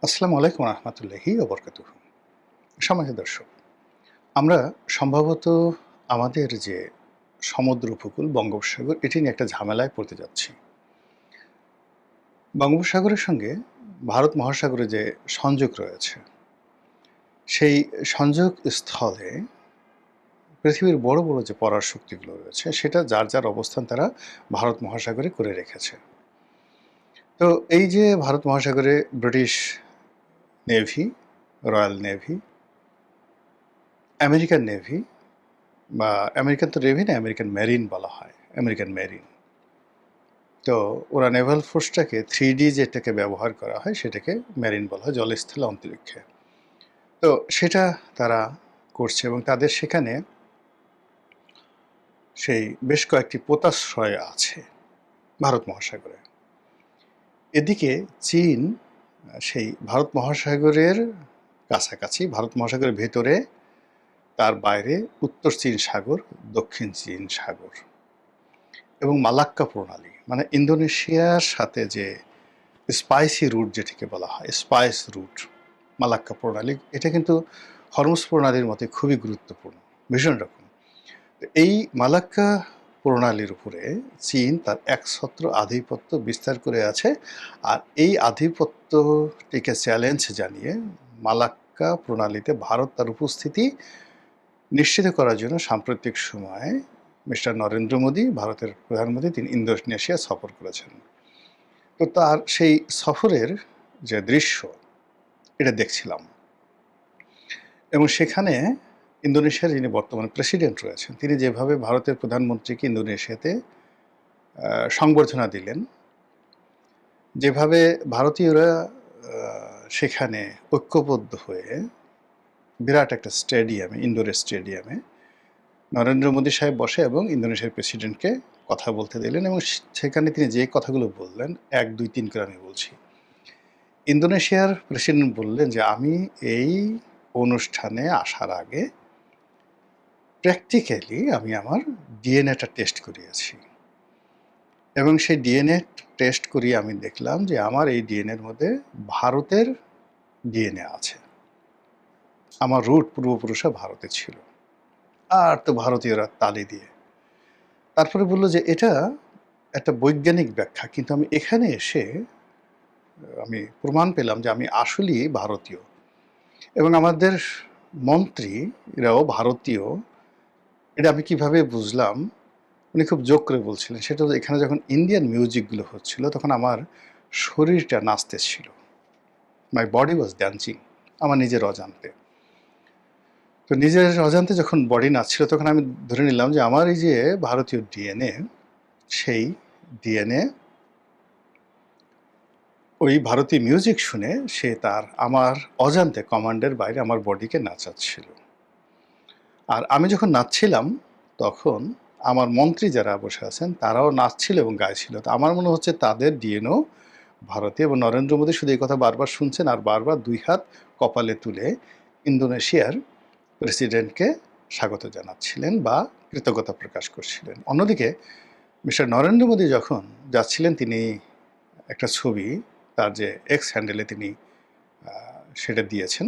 আসসালামু আলাইকুম রহমতুল্লাহি ওবরকাতুহ। সম্মানিত দর্শক, আমরা সম্ভবত আমাদের যে সমুদ্র উপকূল বঙ্গোপসাগর এটি নিয়ে একটা ঝামেলায় পড়তে যাচ্ছি। বঙ্গোপসাগরের সঙ্গে ভারত মহাসাগরে যে সংযোগ রয়েছে, সেই সংযোগ স্থলে পৃথিবীর বড় বড় যে পরাশক্তিগুলো রয়েছে সেটা যার যার অবস্থান তারা ভারত মহাসাগরে করে রেখেছে। তো এই যে ভারত মহাসাগরে British navy, royal navy, American navy বা আমেরিকান তো নেভি না, আমেরিকান মেরিন বলা হয়, আমেরিকান মেরিন। তো ওরা নেভাল ফোর্সটাকে 3D যেটাকে ব্যবহার করা হয় সেটাকে মেরিন বলা হয়, জলস্থল অন্তরিক্ষে। তো সেটা তারা করছে এবং তাদের সেখানে সেই বেশ কয়েকটি পোতাশ্রয় আছে ভারত মহাসাগরে। এদিকে চীন সেই ভারত মহাসাগরের কাছাকাছি, ভারত মহাসাগরের ভেতরে, তার বাইরে উত্তর চীন সাগর, দক্ষিণ চীন সাগর এবং মালাক্কা প্রণালী, মানে ইন্দোনেশিয়ার সাথে যে স্পাইসি রুট যেটিকে বলা হয়, স্পাইস রুট, মালাক্কা প্রণালী, এটা কিন্তু হরমুজ প্রণালীর মতে খুবই গুরুত্বপূর্ণ, ভীষণ রকম। এই মালাক্কা প্রণালীর উপরে চীন তার একছত্র আধিপত্য বিস্তার করে আছে। আর এই আধিপত্যটিকে চ্যালেঞ্জ জানিয়ে মালাক্কা প্রণালীতে ভারত তার উপস্থিতি নিশ্চিত করার জন্য সাম্প্রতিক সময়ে মিস্টার নরেন্দ্র মোদী, ভারতের প্রধানমন্ত্রী, তিনি ইন্দোনেশিয়া সফর করেছেন। তো তার সেই সফরের যে দৃশ্য, এটা দেখছিলাম এবং সেখানে ইন্দোনেশিয়ার যিনি বর্তমান প্রেসিডেন্ট রয়েছেন, তিনি যেভাবে ভারতের প্রধানমন্ত্রীকে ইন্দোনেশিয়াতে সংবর্ধনা দিলেন, যেভাবে ভারতীয়রা সেখানে ঐক্যবদ্ধ হয়ে বিরাট একটা স্টেডিয়ামে, ইনডোর স্টেডিয়ামে নরেন্দ্র মোদী সাহেব বসে এবং ইন্দোনেশিয়ার প্রেসিডেন্টকে কথা বলতে দিলেন এবং সেখানে তিনি যে কথাগুলো বললেন, 1, 2, 3 করে আমি বলছি। ইন্দোনেশিয়ার প্রেসিডেন্ট বললেন যে আমি এই অনুষ্ঠানে আসার আগে প্র্যাকটিক্যালি আমি আমার ডিএনএটা টেস্ট করিয়েছি এবং সেই ডিএনএ টেস্ট করিয়ে আমি দেখলাম যে আমার এই ডিএনএর মধ্যে ভারতের ডিএনএ আছে। আমার রুট পূর্বপুরুষরা ভারতে ছিল। আর তো ভারতীয়রা তালি দিয়ে তারপরে বলল যে এটা একটা বৈজ্ঞানিক ব্যাখ্যা, কিন্তু আমি এখানে এসে আমি প্রমাণ পেলাম যে আমি আসলেই ভারতীয় এবং আমাদের মন্ত্রীরাও ভারতীয়। এটা আমি কিভাবে বুঝলাম, উনি খুব জোক করে বলছিলেন, সেটা হলো এখানে যখন ইন্ডিয়ান মিউজিকগুলো হচ্ছিল তখন আমার শরীরটা নাচতেছিল, মাই বডি ওয়াজ ড্যান্সিং, আমার নিজের অজান্তে। তো নিজের অজান্তে যখন বডি নাচছিল তখন আমি ধরে নিলাম যে আমার এই যে ভারতীয় ডিএনএ, সেই ডিএনএ ওই ভারতীয় মিউজিক শুনে সে তার আমার অজান্তে কমান্ডের বাইরে আমার বডিকে নাচাচ্ছিল। আর আমি যখন নাচছিলাম তখন আমার মন্ত্রী যারা বসে আছেন তারাও নাচছিল এবং গাইছিল। তো আমার মনে হচ্ছে তাদের ডিএনও ভারতীয় এবং নরেন্দ্র মোদী শুধু এই কথা বারবার শুনছেন আর বারবার 2 হাত কপালে তুলে ইন্দোনেশিয়ার প্রেসিডেন্টকে স্বাগত জানাচ্ছিলেন বা কৃতজ্ঞতা প্রকাশ করছিলেন। অন্যদিকে মিস্টার নরেন্দ্র মোদী যখন যাচ্ছিলেন, তিনি একটা ছবি তার যে এক্স হ্যান্ডেলে তিনি সেটা দিয়েছেন।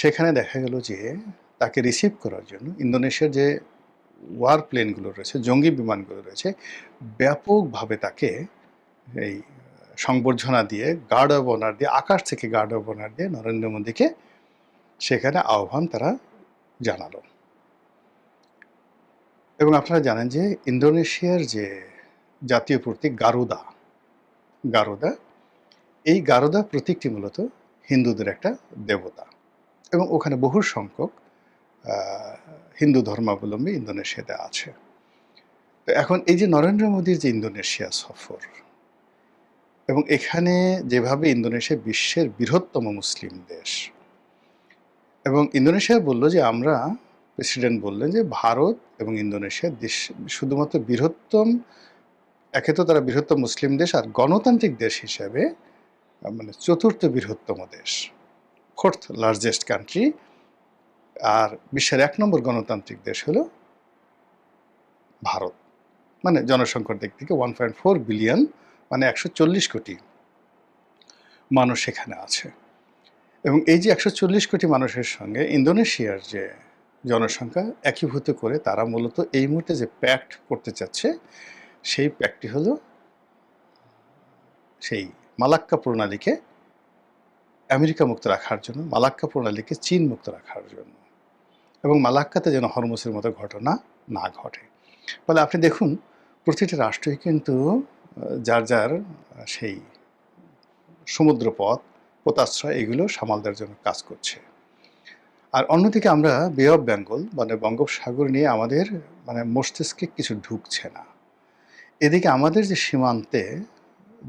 সেখানে দেখা গেল যে তাকে রিসিভ করার জন্য ইন্দোনেশিয়ার যে ওয়ার প্লেনগুলো রয়েছে, জঙ্গি বিমানগুলো রয়েছে, ব্যাপকভাবে তাকে এই সংবর্ধনা দিয়ে, গার্ড অব অনার দিয়ে, আকাশ থেকে গার্ড অব অনার দিয়ে নরেন্দ্র মোদীকে সেখানে আহ্বান তারা জানালো। এবং আপনারা জানেন যে ইন্দোনেশিয়ার যে জাতীয় প্রতীক গারুদা, গারুদা, এই গারুদা প্রতীকটি মূলত হিন্দুদের একটা দেবতা এবং ওখানে বহু সংখ্যক হিন্দু ধর্মাবলম্বী ইন্দোনেশিয়াতে আছে। তো এখন এই যে নরেন্দ্র মোদীর যে ইন্দোনেশিয়া সফর এবং এখানে যেভাবে ইন্দোনেশিয়া বিশ্বের বৃহত্তম মুসলিম দেশ এবং ইন্দোনেশিয়া বলল যে আমরা, প্রেসিডেন্ট বললেন যে ভারত এবং ইন্দোনেশিয়া দেশ শুধুমাত্র বৃহত্তম, একে তো তারা বৃহত্তম মুসলিম দেশ আর গণতান্ত্রিক দেশ হিসাবে মানে চতুর্থ বৃহত্তম দেশ, 4th লার্জেস্ট কান্ট্রি। আর বিশ্বের 1 নম্বর গণতান্ত্রিক দেশ হলো ভারত, মানে জনসংখ্যার দিক থেকে 1.4 বিলিয়ন, মানে 140 কোটি মানুষ সেখানে আছে। এবং এই যে 140 কোটি মানুষের সঙ্গে ইন্দোনেশিয়ার যে জনসংখ্যা একীভূত করে তারা মূলত এই মুহূর্তে যে প্যাক্ট করতে চাচ্ছে, সেই প্যাক্টটি হলো সেই মালাক্কা প্রণালীকে আমেরিকা মুক্ত রাখার জন্য, মালাক্কা প্রণালীকে চীন মুক্ত রাখার জন্য, এবং মালাক্কাতে যেন হরমুজের মতো ঘটনা না ঘটে। ফলে আপনি দেখুন প্রতিটি রাষ্ট্রই কিন্তু যার যার সেই সমুদ্রপথ, পোতাশ্রয় এগুলো সামাল দেওয়ার জন্য কাজ করছে। আর অন্যদিকে আমরা বে অফ বেঙ্গল মানে বঙ্গোপসাগর নিয়ে আমাদের মস্তিষ্কে কিছু ঢুকছে না। এদিকে আমাদের যে সীমান্তে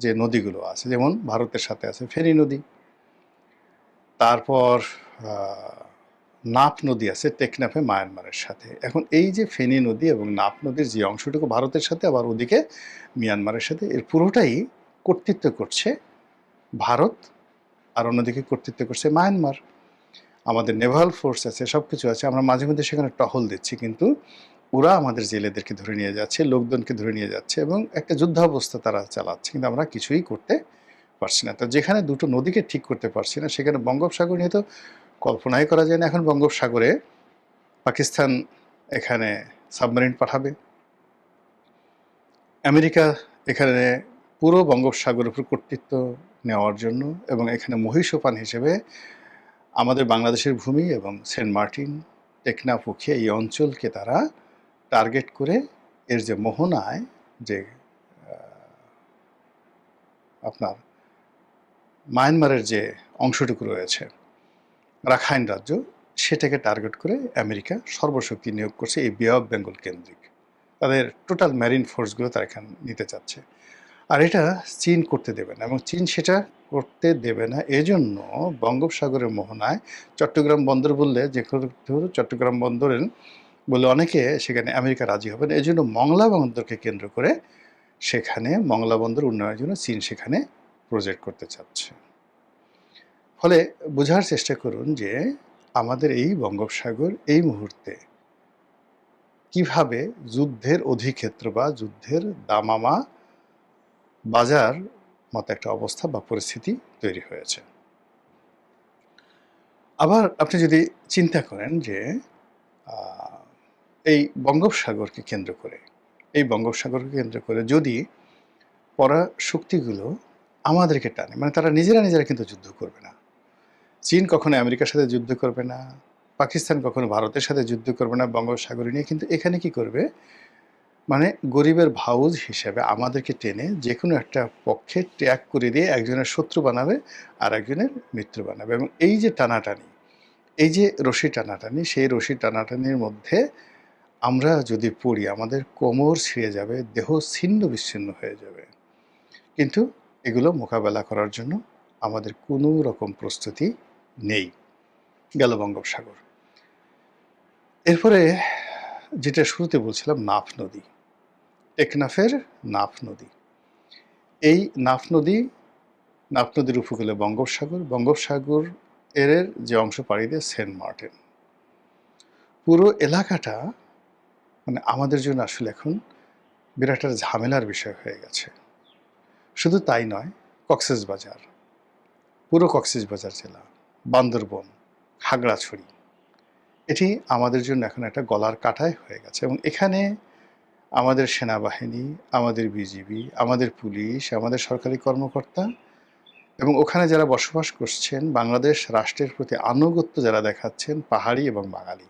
যে নদীগুলো আছে, যেমন ভারতের সাথে আছে ফেনী নদী, তারপর নাপ নদী আছে টেকনাফে মায়ানমারের সাথে। এখন এই যে ফেনী নদী এবং নাপ নদীর যে অংশটুকু ভারতের সাথে আবার ওদিকে মিয়ানমারের সাথে, এর পুরোটাই কর্তৃত্ব করছে ভারত, আর অন্যদিকে কর্তৃত্ব করছে মায়ানমার। আমাদের নেভাল ফোর্স আছে, সব কিছু আছে, আমরা মাঝে মধ্যে সেখানে টহল দিচ্ছি, কিন্তু ওরা আমাদের জেলেদেরকে ধরে নিয়ে যাচ্ছে, লোকজনকে ধরে নিয়ে যাচ্ছে এবং একটা যুদ্ধাবস্থা তারা চালাচ্ছে, কিন্তু আমরা কিছুই করতে পারছি না। তো যেখানে দুটো নদীকে ঠিক করতে পারছি না, সেখানে বঙ্গোপসাগর নিয়ে তো কল্পনাই করা যায় না। এখন বঙ্গোপসাগরে পাকিস্তান এখানে সাবমেরিন পাঠাবে, আমেরিকা এখানে পুরো বঙ্গোপসাগরের উপর কর্তৃত্ব নেওয়ার জন্য, এবং এখানে মহীসোপান হিসেবে আমাদের বাংলাদেশের ভূমি এবং সেন্ট মার্টিন, টেকনাফ, উখিয়া এই অঞ্চলকে তারা টার্গেট করে এর যে মোহনায় যে আপনার মায়ানমারের যে অংশটুকু রয়েছে রাখাইন রাজ্য, সেটাকে টার্গেট করে আমেরিকা সর্বশক্তি নিয়োগ করছে এই বে অফ বেঙ্গল কেন্দ্রিক। তাদের টোটাল ম্যারিন ফোর্সগুলো তারা এখানে নিতে চাচ্ছে। আর এটা চীন করতে দেবে না, এবং চীন সেটা করতে দেবে না। এজন্য বঙ্গোপসাগরের মোহনায় চট্টগ্রাম বন্দর বললে, যে চট্টগ্রাম বন্দরের বলে অনেকে সেখানে আমেরিকা রাজি হবে না। এই জন্য মংলা বন্দরকে কেন্দ্র করে সেখানে মংলা বন্দর উন্নয়নের জন্য চীন সেখানে প্রজেক্ট করতে চাচ্ছে। ফলে বোঝার চেষ্টা করুন যে আমাদের এই বঙ্গোপসাগর এই মুহূর্তে কিভাবে যুদ্ধের অধিক্ষেত্র বা যুদ্ধের দামামা বাজার মতো একটা অবস্থা বা পরিস্থিতি তৈরি হয়েছে। আবার আপনি যদি চিন্তা করেন যে এই বঙ্গোপসাগরকে কেন্দ্র করে যদি পরাশক্তিগুলো আমাদেরকে টানে, মানে তারা নিজেরা কিন্তু যুদ্ধ করবে না। চীন কখনো আমেরিকার সাথে যুদ্ধ করবে না, পাকিস্তান কখনো ভারতের সাথে যুদ্ধ করবে না বঙ্গোপসাগর নিয়ে, কিন্তু এখানে কি করবে, মানে গরিবের ভাউজ হিসেবে আমাদেরকে টেনে যে কোনো একটা পক্ষে ত্যাগ করে দিয়ে একজনের শত্রু বানাবে আর একজনের মিত্র বানাবে। এবং এই যে টানাটানি, এই যে রশি টানাটানি, সেই রশি টানাটানির মধ্যে আমরা যদি পড়ি আমাদের কোমর ছিঁড়ে যাবে, দেহ ছিন্ন বিচ্ছিন্ন হয়ে যাবে। কিন্তু এগুলো মোকাবেলা করার জন্য আমাদের কোনো রকম প্রস্তুতি নেই। গেল বঙ্গোপসাগর। এরপরে যেটা শুরুতে বলছিলাম, নাফ নদী, টেকনাফের নাফ নদী। এই নাফ নদীর উপকূলে বঙ্গোপসাগর এর যে অংশ পাড়ি দিয়ে সেন্ট মার্টিন, পুরো এলাকাটা মানে আমাদের জন্য আসলে এখন বিরাট একটা ঝামেলার বিষয় হয়ে গেছে। শুধু তাই নয়, কক্সবাজার, পুরো কক্সবাজার জেলা, বান্দরবন, খাগড়াছড়ি, এটি আমাদের জন্য এখন একটা গলার কাঁটায় হয়ে গেছে। এবং এখানে আমাদের সেনাবাহিনী, আমাদের বিজিবি, আমাদের পুলিশ, আমাদের সরকারি কর্মকর্তা এবং ওখানে যারা বসবাস করছেন, বাংলাদেশ রাষ্ট্রের প্রতি আনুগত্য যারা দেখাচ্ছেন, পাহাড়ি এবং বাঙালি,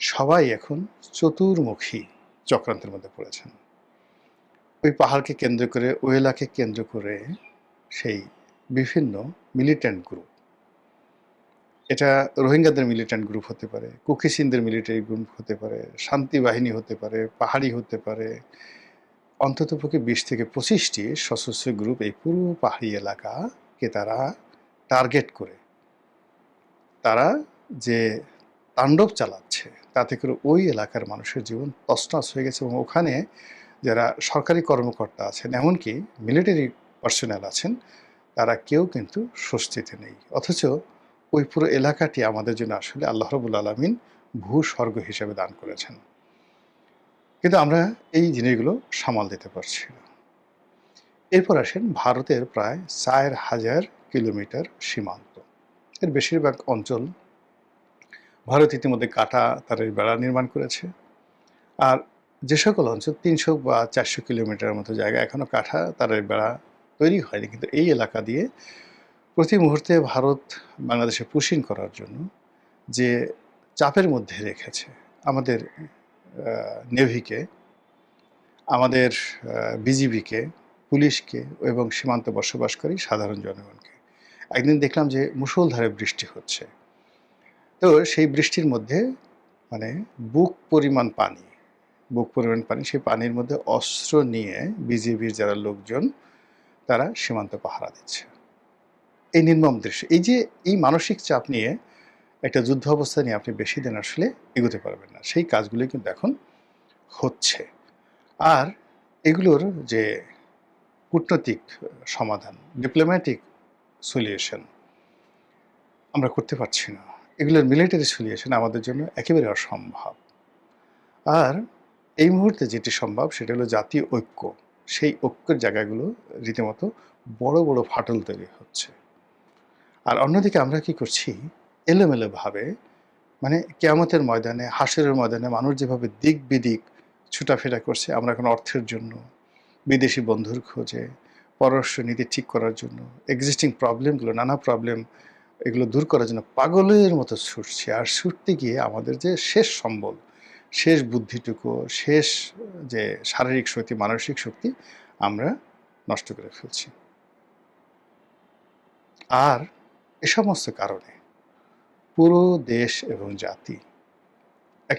সবাই এখন চতুর্মুখী চক্রান্তের মধ্যে পড়েছেন। ওই পাহাড়কে কেন্দ্র করে, ওই এলাকাকে কেন্দ্র করে সেই বিভিন্ন মিলিট্যান্ট গ্রুপ, এটা রোহিঙ্গাদের মিলিট্যান্ট গ্রুপ হতে পারে, কুকিসিনদের মিলিটারি গ্রুপ হতে পারে, শান্তি বাহিনী হতে পারে, পাহাড়ি হতে পারে, অন্ততপক্ষে 20 থেকে 25টি সশস্ত্র গ্রুপ এই পুরো পাহাড়ি এলাকাকে তারা টার্গেট করে তারা যে তাণ্ডব চালাচ্ছে, তাতে করে ওই এলাকার মানুষের জীবন তছনছ হয়ে গেছে। এবং ওখানে যারা সরকারি কর্মকর্তা আছেন, এমনকি মিলিটারি পার্সোনাল আছেন, তারা কেউ কিন্তু স্বস্তিতে নেই। অথচ ওই পুরো এলাকাটি আমাদের জন্য আসলে আল্লাহ রাব্বুল আলামিন ভূস্বর্গ হিসেবে দান করেছেন, কিন্তু আমরা এই জিনিসগুলো সামাল দিতে পারছি না। এরপর আসেন ভারতের প্রায় 4000 কিলোমিটার সীমান্ত। এর বেশিরভাগ অঞ্চল ভারত ইতিমধ্যে কাটা তারের বেড়া নির্মাণ করেছে। আর যে সকল অঞ্চল ৩০০ বা ৪০০ কিলোমিটারের মতো জায়গা এখনো কাটা তারের বেড়া তৈরি হয়নি, কিন্তু এই এলাকা দিয়ে প্রতি মুহূর্তে ভারত বাংলাদেশে পুশিং করার জন্য যে চাপের মধ্যে রেখেছে আমাদের নেভিকে, আমাদের বিজিবিকে, পুলিশকে এবং সীমান্তে বসবাসকারী সাধারণ জনগণকে। একদিন দেখলাম যে মুষলধারে বৃষ্টি হচ্ছে। তো সেই বৃষ্টির মধ্যে মানে বুক পরিমাণ পানি, সেই পানির মধ্যে অস্ত্র নিয়ে বিজিবির যারা লোকজন তারা সীমান্ত পাহারা দিচ্ছে। এই নির্মম দৃশ্য, এই যে এই মানসিক চাপ নিয়ে একটা যুদ্ধ অবস্থা নিয়ে আপনি বেশি দিন আসলে এগোতে পারবেন না। সেই কাজগুলো কিন্তু এখন হচ্ছে। আর এগুলোর যে কূটনৈতিক সমাধান, ডিপ্লোম্যাটিক সলিউশন আমরা করতে পারছি না। এগুলোর মিলিটারি সলিউশন আমাদের জন্য একেবারে অসম্ভব। আর এই মুহূর্তে যেটি সম্ভব সেটা হলো জাতীয় ঐক্য। সেই ঐক্যের জায়গাগুলো রীতিমতো বড় বড় ফাটল তৈরি হচ্ছে। আর অন্যদিকে আমরা কি করছি, এলোমেলোভাবে মানে কিয়ামতের ময়দানে, হাসরের ময়দানে মানুষ যেভাবে দিক বিদিক ছুটাফেরা করছে, আমরা এখন অর্থের জন্য, বিদেশি বন্ধুর খোঁজে, পররাষ্ট্র নীতি ঠিক করার জন্য, এক্সিস্টিং প্রবলেমগুলো, নানা প্রবলেম এগুলো দূর করার জন্য পাগলের মতো ছুটছি। আর ছুটতে গিয়ে আমাদের যে শেষ সম্বল, শেষ বুদ্ধিটুকু, শেষ যে শারীরিক শক্তি, মানসিক শক্তি আমরা নষ্ট করে ফেলছি। আর এ সমস্ত কারণে পুরো দেশ এবং জাতি